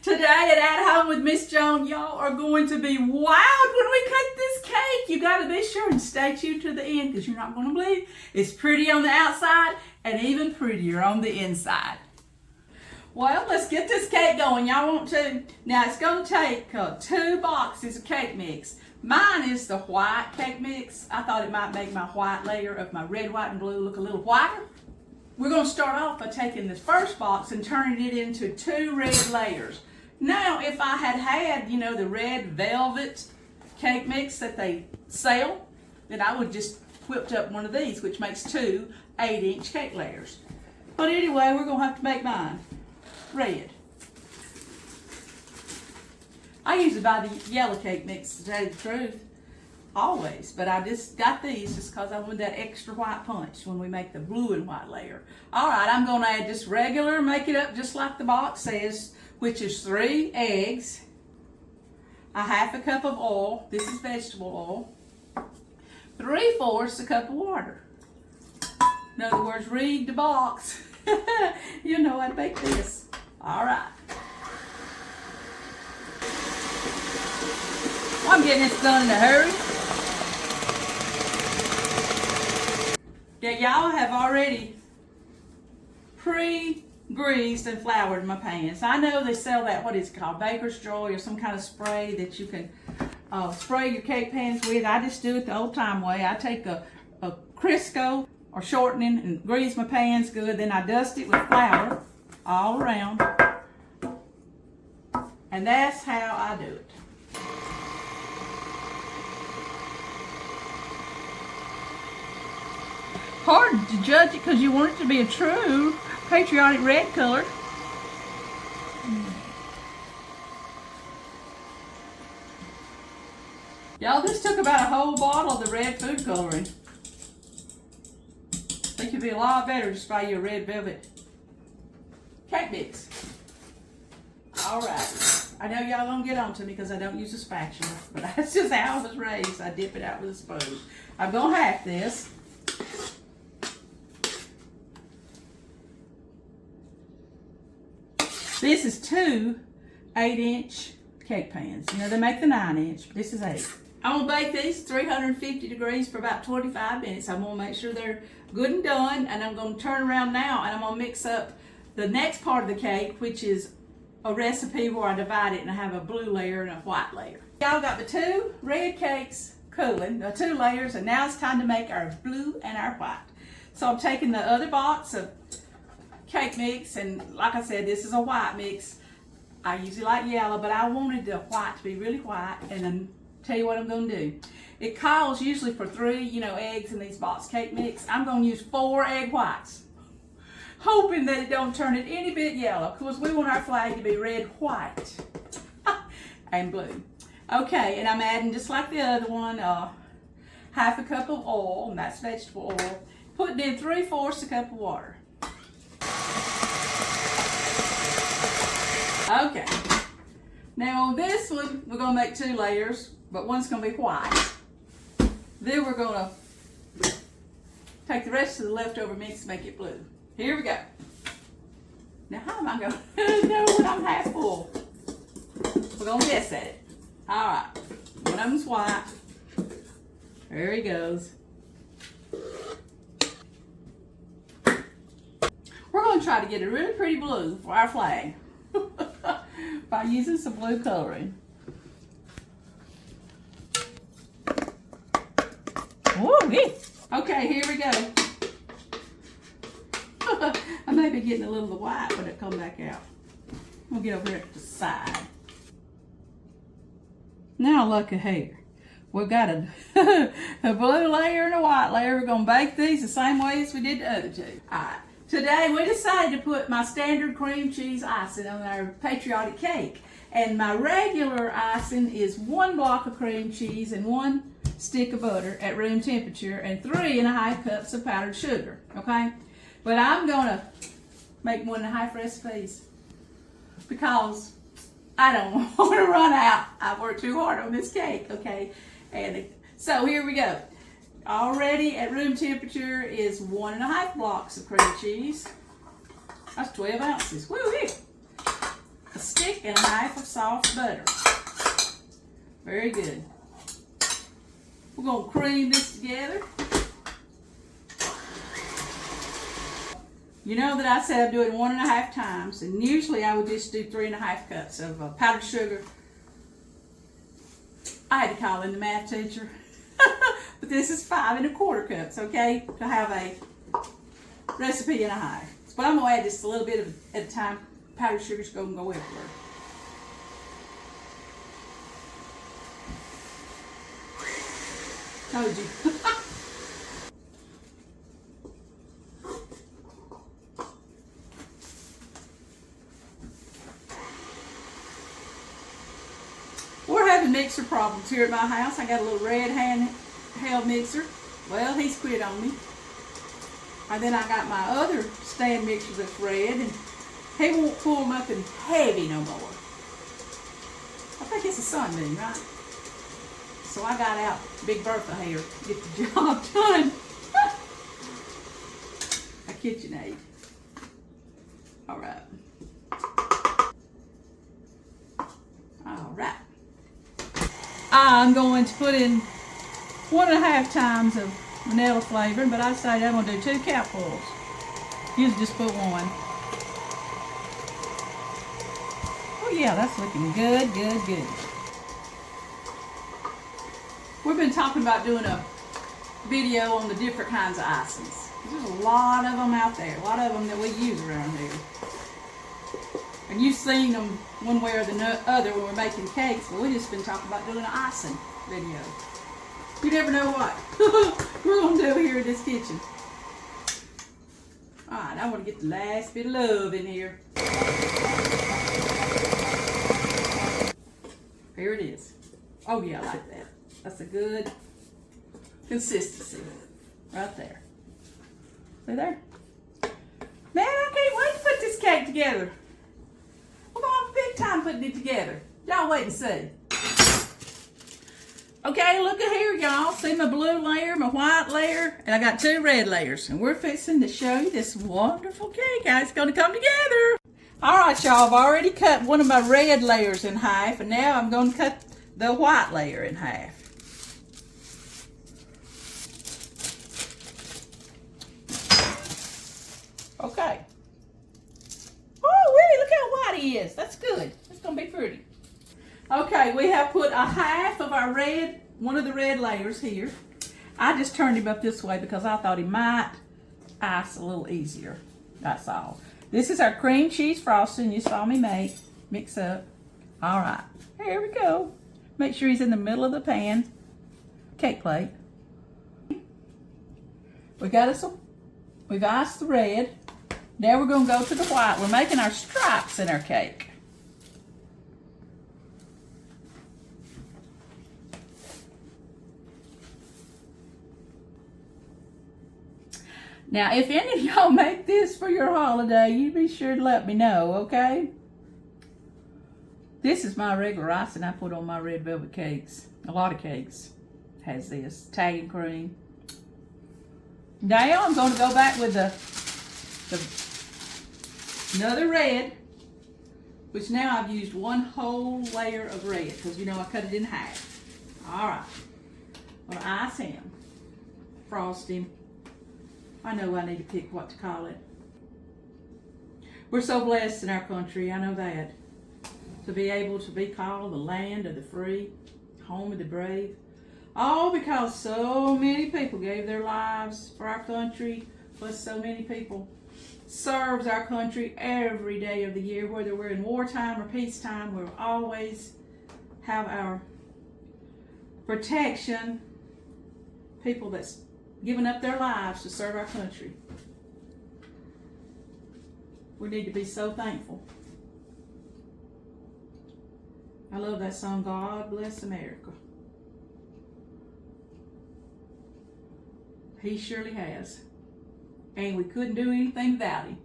Today at Home with Miss Joan, y'all are going to be wild when we cut this cake. You got to be sure and stay tuned to the end because you're not going to believe it's pretty on the outside and even prettier on the inside. Well, let's get this cake going. Y'all want to? Now, it's going to take 2 boxes of cake mix. Mine is the white cake mix. I thought it might make my white layer of my red, white, and blue look a little whiter. We're going to start off by taking this first box and turning it into 2 red layers. Now, if I had, the red velvet cake mix that they sell, then I would just whipped up one of these, which makes 2 8-inch cake layers. But anyway, we're going to have to make mine red. I usually buy the yellow cake mix, to tell you the truth, always. But I just got these just because I wanted that extra white punch when we make the blue and white layer. All right, I'm going to add just regular, make it up just like the box says, which is 3 eggs, a 1/2 cup of oil, this is vegetable oil, 3/4 cup of water. In other words, read the box. You know how to make this. All right. I'm getting this done in a hurry. Yeah, y'all have already pre-greased and floured my pans. I know they sell that, what is it called, baker's joy or some kind of spray that you can spray your cake pans with. I just do it the old time way. I take a Crisco or shortening and grease my pans good. Then I dust it with flour all around. And that's how I do it. Hard to judge it because you want it to be a true patriotic red color. Y'all, this took about a whole bottle of the red food coloring. I think it'd be a lot better just buy you a red velvet cake mix. All right. I know y'all gonna get on to me because I don't use a spatula, but that's just how I was raised. I dip it out with a spoon. I'm gonna half this. This is 2 8-inch cake pans. You know, they make the 9-inch, but this is 8. I'm gonna bake these 350 degrees for about 25 minutes. I'm gonna make sure they're good and done, and I'm gonna turn around now and I'm gonna mix up the next part of the cake, which is a recipe where I divide it and I have a blue layer and a white layer. Y'all got the 2 red cakes cooling, the 2 layers, and now it's time to make our blue and our white. So I'm taking the other box of cake mix, and like I said, this is a white mix. I usually like yellow, but I wanted the white to be really white, and then tell you what I'm going to do. It calls usually for 3, eggs in these box cake mix. I'm going to use 4 egg whites, hoping that it don't turn it any bit yellow, because we want our flag to be red, white, and blue. Okay, and I'm adding, just like the other one, 1/2 cup of oil, and that's vegetable oil. Putting in 3/4 cup of water. Okay, now on this one, we're going to make 2 layers, but one's going to be white. Then we're going to take the rest of the leftover mix and make it blue. Here we go. Now, how am I going to know when I'm half full? We're going to guess at it. All right, one of them's white. There he goes. We're going to try to get a really pretty blue for our flag by using some blue coloring. Ooh, yeah. Okay, here we go. I may be getting a little of the white when it comes back out. We'll get over here to the side. Now look at here. We've got a blue layer and a white layer. We're going to bake these the same way as we did the other 2. All right. Today we decided to put my standard cream cheese icing on our patriotic cake. And my regular icing is 1 block of cream cheese and 1 stick of butter at room temperature and 3 1/2 cups of powdered sugar, okay? But I'm gonna make 1 1/2 recipes because I don't want to run out. I've worked too hard on this cake, okay? And so here we go. Already at room temperature is 1 1/2 blocks of cream cheese. That's 12 ounces. Woo-wee. a stick and a half of soft butter. Very good. We're going to cream this together. You know that I said I'd do it 1.5 times, and usually I would just do 3.5 cups of powdered sugar. I had to call in the math teacher, but this is 5.25 cups, okay, to have a recipe and a half. But I'm going to add just a little bit of at a time. Powdered sugar's going to go everywhere. Told you. We're having mixer problems here at my house. I got a little red handheld mixer. Well, he's quit on me. And then I got my other stand mixer that's red, and he won't pull them up in heavy no more. I think it's a sunbeam, right? So I got out Big Bertha here to get the job done. A KitchenAid. All right. All right. I'm going to put in 1.5 times of vanilla flavoring, but I decided I'm going to do 2 capfuls. Usually just put 1. Oh yeah, that's looking good, good, good. We've been talking about doing a video on the different kinds of icings. There's a lot of them out there, a lot of them that we use around here. And you've seen them one way or the other when we're making cakes, but we've just been talking about doing an icing video. You never know what we're going to do here in this kitchen. Alright, I want to get the last bit of love in here. Here it is. Oh yeah, I like that. That's a good consistency right there. See there? Man, I can't wait to put this cake together. We're going to have a big time putting it together. Y'all wait and see. Okay, look at here, y'all. See my blue layer, my white layer, and I got 2 red layers. And we're fixing to show you this wonderful cake. How it's going to come together. All right, y'all. I've already cut one of my red layers in half, and now I'm going to cut the white layer in half. Okay. Oh, really? Look how white he is. That's good. It's going to be pretty. Okay, we have put a half of our red, one of the red layers here. I just turned him up this way because I thought he might ice a little easier. That's all. This is our cream cheese frosting you saw me mix up. All right, here we go. Make sure he's in the middle of the pan, cake plate. We've iced the red. Now we're gonna go to the white. We're making our stripes in our cake. Now, if any of y'all make this for your holiday, you be sure to let me know, okay? This is my regular icing I put on my red velvet cakes. A lot of cakes has this, Italian cream. Now I'm going to go back with another red, which now I've used 1 whole layer of red because you know I cut it in half. All right, I'm going to ice him, frost him. I know I need to pick what to call it. We're so blessed in our country, I know that. To be able to be called the land of the free, home of the brave. All because so many people gave their lives for our country, plus so many people serves our country every day of the year, whether we're in wartime or peacetime. We'll always have our protection, people that's given up their lives to serve our country. We need to be so thankful. I love that song, God Bless America. He surely has. And we couldn't do anything without him.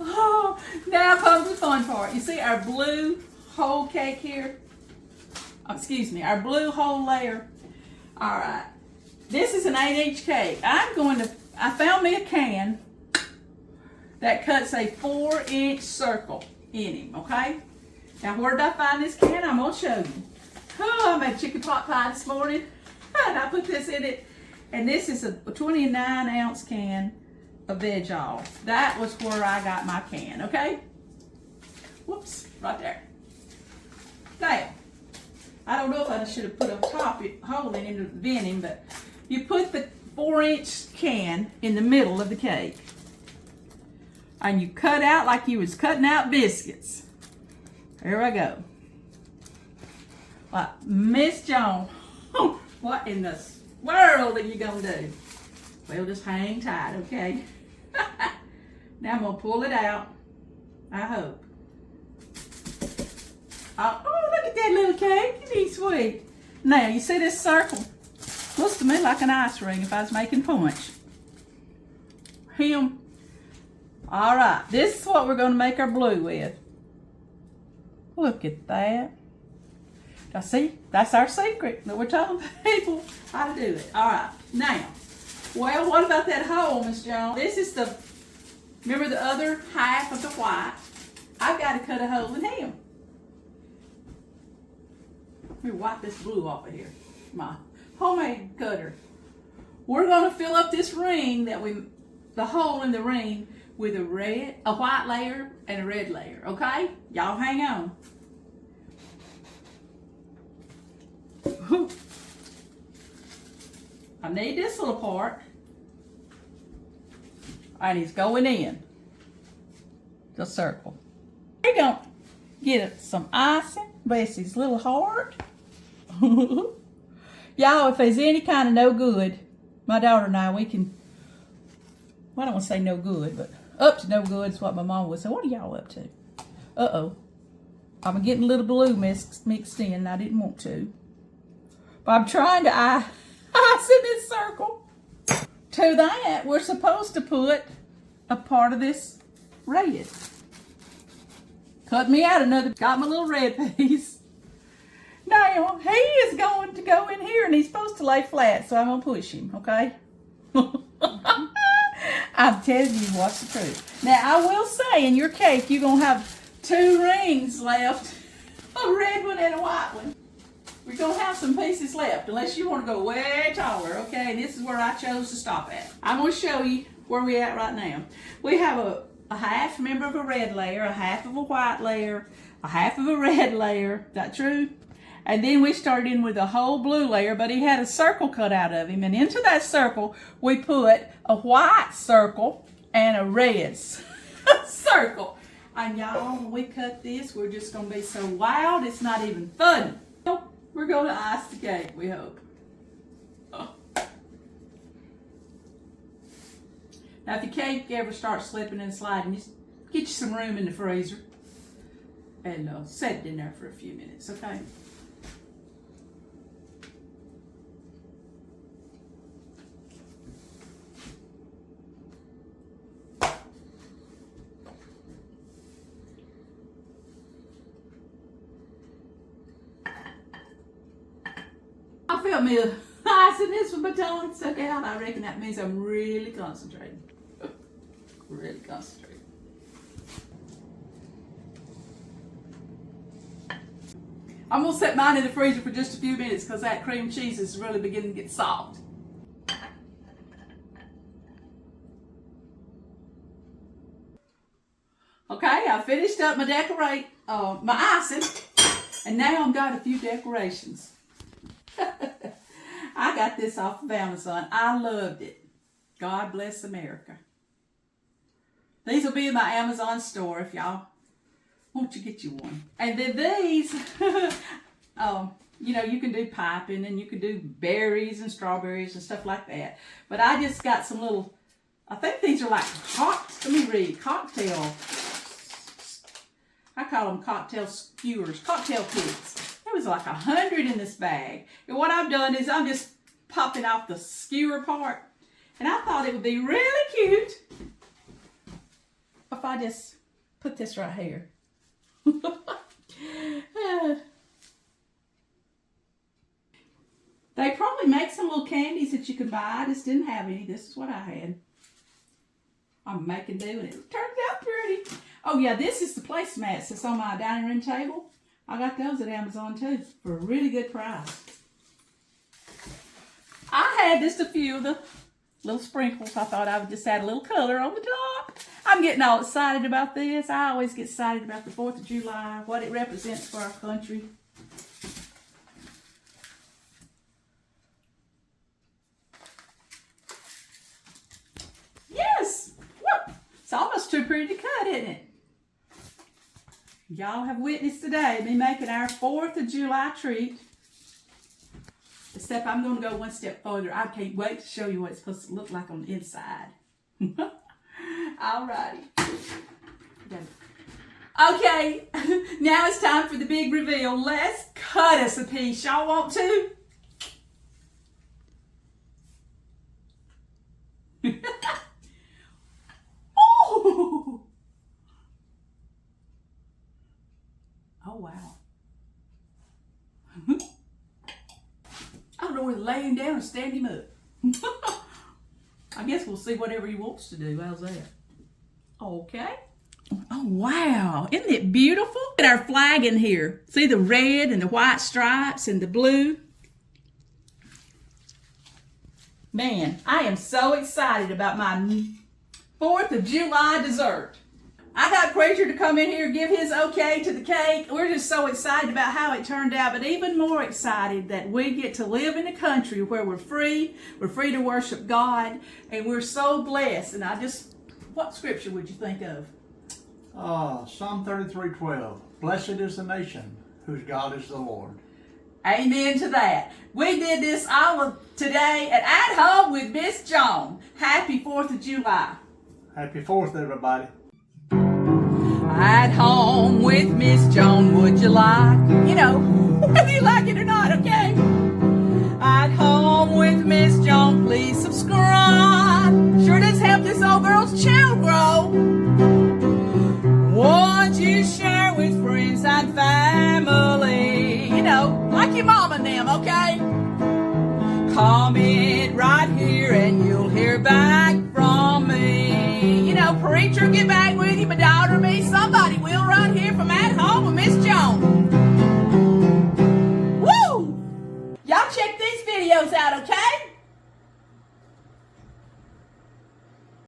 Oh, now comes the fun part. You see our blue whole cake here? Excuse me, our blue whole layer. All right. This is an 8-inch cake. I found me a can that cuts a 4-inch circle. in him, okay? Now, where did I find this can? I'm going to show you. Oh, I made chicken pot pie this morning, and I put this in it. And this is a 29-ounce can of veg oil. That was where I got my can, okay? Whoops, right there. Now, I don't know if I should have put a hole in him to vent him, but you put the 4-inch can in the middle of the cake. And you cut out like you was cutting out biscuits. There I go. Like, Miss Joan, what in the world are you gonna do? Well, just hang tight, okay? Now I'm gonna pull it out. I hope. Oh, look at that little cake. Isn't he sweet? Now, you see this circle? Looks to me like an ice ring if I was making punch. Him. All right, this is what we're gonna make our blue with. Look at that. Now see, that's our secret that we're telling people how to do it. All right, now, well, what about that hole, Miss Jones? This is remember the other half of the white? I've got to cut a hole in him. Let me wipe this blue off of here. My homemade cutter. We're gonna fill up this ring the hole in the ring with a white layer and a red layer, okay? Y'all hang on. I need this little part. And he's going in the circle. We're going to get some icing. Bless his little heart. Y'all, if there's any kind of no good, my daughter and I, we can, well, I don't want to say no good, but up to no good is what my mom would say. What are y'all up to? Uh-oh. I'm getting a little blue mixed in, and I didn't want to. But I'm trying to ice in this circle. To that, we're supposed to put a part of this red. Cut me out another, got my little red piece. Now, he is going to go in here, and he's supposed to lay flat, so I'm going to push him, okay? I'm telling you what's the truth. Now, I will say, in your cake, you're going to have 2 rings left, a red one and a white one. We're going to have some pieces left, unless you want to go way taller, okay? And this is where I chose to stop at. I'm going to show you where we're at right now. We have a half, remember, of a red layer, a half of a white layer, a half of a red layer. Is that true? And then we started in with a whole blue layer, but he had a circle cut out of him. And into that circle, we put a white circle and a red circle. And y'all, when we cut this, we're just going to be so wild, it's not even funny. We're going to ice the cake, we hope. Oh. Now, if your cake ever starts slipping and sliding, just get you some room in the freezer and set it in there for a few minutes, okay? I felt me ice in this with my tongue stuck out. I reckon that means I'm really concentrating. Really concentrating. I'm going to set mine in the freezer for just a few minutes because that cream cheese is really beginning to get soft. Okay, I finished up my icing, and now I've got a few decorations. I got this off of Amazon. I loved it. God bless America. These will be in my Amazon store if y'all want to get you one. And then these, you know, you can do piping and you can do berries and strawberries and stuff like that. But I just got some little, I think these are like let me read, cocktail, I call them cocktail skewers, cocktail kits. There was like 100 in this bag. And what I've done is I'm just popping off the skewer part. And I thought it would be really cute if I just put this right here. They probably make some little candies that you can buy. I just didn't have any. This is what I had. I'm making do and it turns out pretty. Oh yeah, this is the placemats that's on my dining room table. I got those at Amazon too for a really good price. I had just a few of the little sprinkles. I thought I would just add a little color on the top. I'm getting all excited about this. I always get excited about the 4th of July, what it represents for our country. Yes! Whoop. It's almost too pretty to cut, isn't it? Y'all have witnessed today me making our 4th of July treat. Except I'm going to go one step further. I can't wait to show you what it's supposed to look like on the inside. Alrighty. Okay, now it's time for the big reveal. Let's cut us a piece. Y'all want to? Oh! Oh, wow. I don't know whether to lay him down or stand him up. I guess we'll see whatever he wants to do. How's that? Okay. Oh, wow. Isn't it beautiful? Look at our flag in here. See the red and the white stripes and the blue? Man, I am so excited about my 4th of July dessert. I got Preacher to come in here and give his okay to the cake. We're just so excited about how it turned out, but even more excited that we get to live in a country where we're free to worship God, and we're so blessed. And what scripture would you think of? Psalm 33:12. Blessed is the nation whose God is the Lord. Amen to that. We did this all of today at home with Miss Joan. Happy 4th of July. Happy 4th, everybody. At home with Miss Joan, would you like? You know, whether you like it or not, okay? At home with Miss Joan, please subscribe. Sure does help this old girl's channel grow. Won't you share with friends and family? You know, like your mom and them, okay? Comment right here and you'll hear back from me. You know, Preacher, get back with you, my daughter, me, somebody will right here from